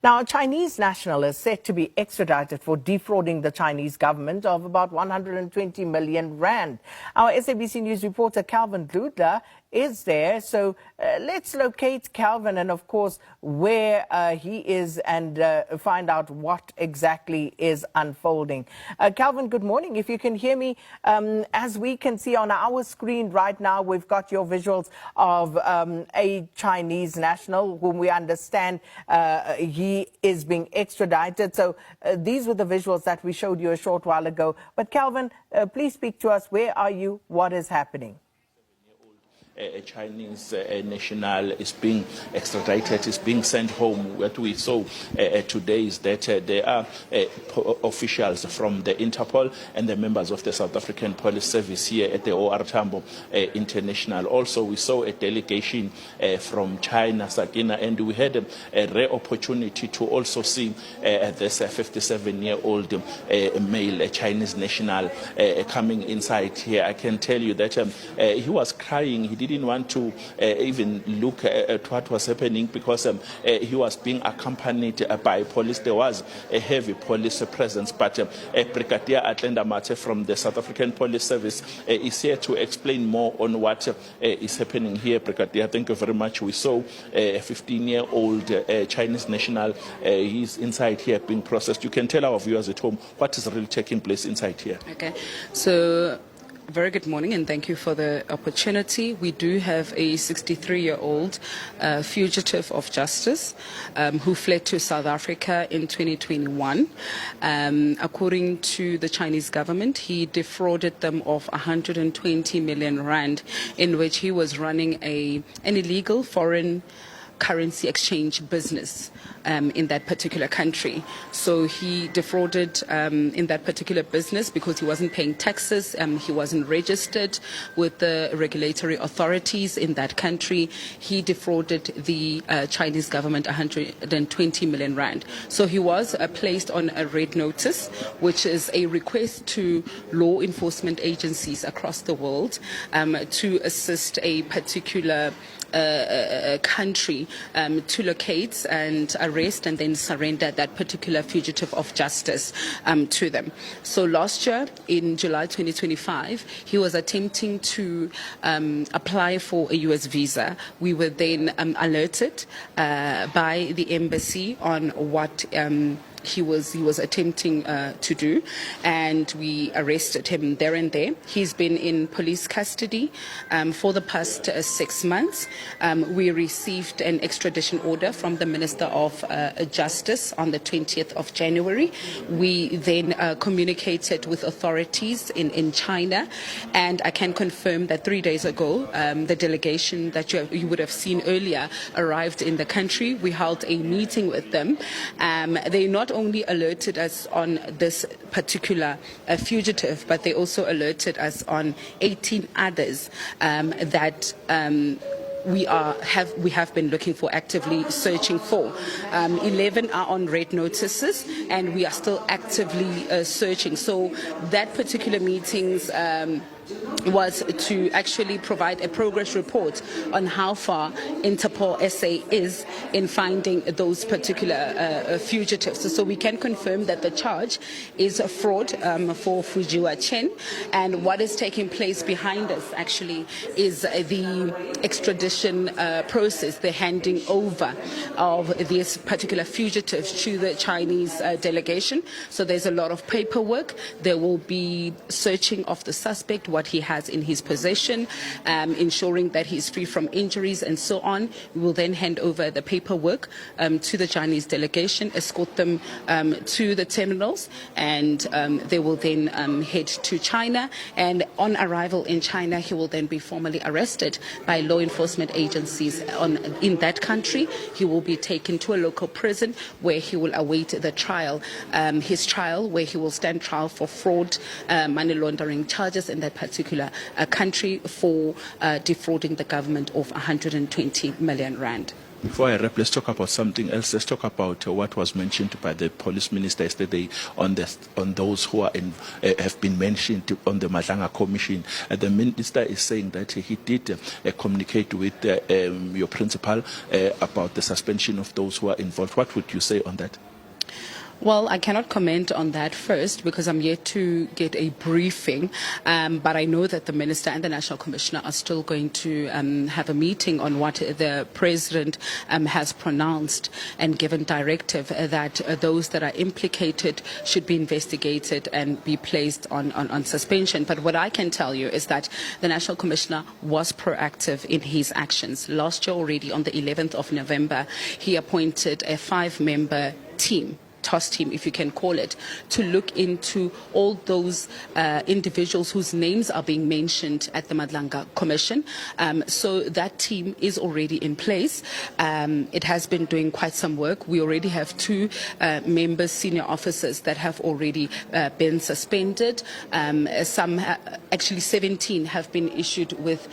Now, a Chinese national is set to be extradited for defrauding the Chinese government of about 120 million rand. Our SABC News reporter Calvin Dludla is there. So let's locate Calvin and, of course, where he is and find out what exactly is unfolding. Calvin, good morning. If you can hear me, as we can see on our screen right now, we've got your visuals of a Chinese national whom we understand he is being extradited. So these were the visuals that we showed you a short while ago. But Calvin, please speak to us. Where are you? What is happening? A Chinese national is being extradited, is being sent home. What we saw today is that there are officials from the Interpol and the members of the South African Police Service here at the OR Tambo International. Also, we saw a delegation from China, Sakina, and we had a rare opportunity to also see this 57-year-old male Chinese national coming inside here. I can tell you that he was crying. He didn't want to even look at what was happening because he was being accompanied by police. There was a heavy police presence, but Brigadier Madlanga Commission from the South African Police Service is here to explain more on what is happening here. Brigadier, thank you very much. We saw a 15-year-old Chinese national. He's inside here being processed. You can tell our viewers at home what is really taking place inside here. Okay, so very good morning and thank you for the opportunity. We do have a 63-year-old fugitive of justice who fled to South Africa in 2021. According to the Chinese government, he defrauded them of 120 million rand, in which he was running an illegal foreign currency exchange business in that particular country. So he defrauded in that particular business because he wasn't paying taxes, he wasn't registered with the regulatory authorities in that country. He defrauded the Chinese government 120 million rand. So he was placed on a red notice, which is a request to law enforcement agencies across the world to assist a particular country to locate and arrest and then surrender that particular fugitive of justice to them. So last year, in July 2025, he was attempting to apply for a US visa. We were then alerted by the embassy on what he was attempting to do, and we arrested him there and there. He's been in police custody for the past 6 months. We received an extradition order from the Minister of Justice on the 20th of January. We then communicated with authorities in China, and I can confirm that 3 days ago, the delegation that you would have seen earlier arrived in the country. We held a meeting with them. They not only alerted us on this particular fugitive, but they also alerted us on 18 others that we have been looking for, actively searching for. 11 are on red notices, and we are still actively searching. So that particular meetings was to actually provide a progress report on how far Interpol SA is in finding those particular fugitives. So we can confirm that the charge is a fraud for Fujiwa Chen, and what is taking place behind us actually is the extradition process, the handing over of these particular fugitives to the Chinese delegation. So there's a lot of paperwork. There will be searching of the suspect, what he has in his possession, ensuring that he's free from injuries and so on. We will then hand over the paperwork to the Chinese delegation, escort them to the terminals, and they will then head to China. And on arrival in China, he will then be formally arrested by law enforcement agencies in that country. He will be taken to a local prison where he will await the trial, his trial, where he will stand trial for fraud, money laundering charges in that particular country for defrauding the government of 120 million rand. Before I wrap, let's talk about something else. Let's talk about what was mentioned by the police minister yesterday on those who are have been mentioned on the Madlanga Commission. The minister is saying that he did communicate with your principal about the suspension of those who are involved. What would you say on that? Well, I cannot comment on that first because I'm yet to get a briefing, but I know that the Minister and the National Commissioner are still going to have a meeting on what the President has pronounced and given directive that those that are implicated should be investigated and be placed on suspension. But what I can tell you is that the National Commissioner was proactive in his actions. Last year already, on the 11th of November, he appointed a 5-member team, task team, if you can call it, to look into all those individuals whose names are being mentioned at the Madlanga Commission. So that team is already in place. It has been doing quite some work. We already have 2 members, senior officers, that have already been suspended. Actually 17 have been issued with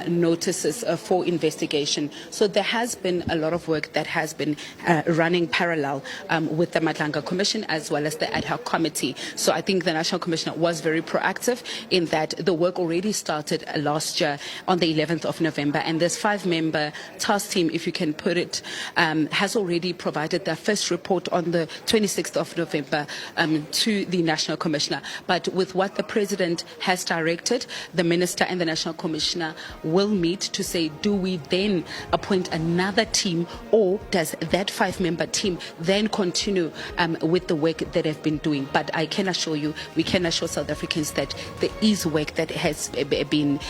notices for investigation. So there has been a lot of work that has been running parallel with the Madlanga Commission as well as the ad hoc committee. So I think the National Commissioner was very proactive in that the work already started last year on the 11th of November, and this 5-member task team, if you can put it, has already provided their first report on the 26th of November to the National Commissioner. But with what the President has directed, the Minister and the National Commissioner will meet to say, do we then appoint another team, or does that 5-member team then continue with the work that they've been doing? But I can assure you, we can assure South Africans that there is work that has been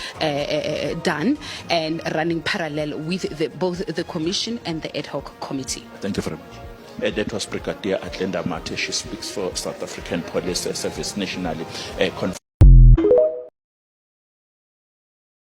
done and running parallel with both the Commission and the ad hoc committee. Thank you very much. That was Brigadier Madlanga Commission. She speaks for South African Police Service nationally.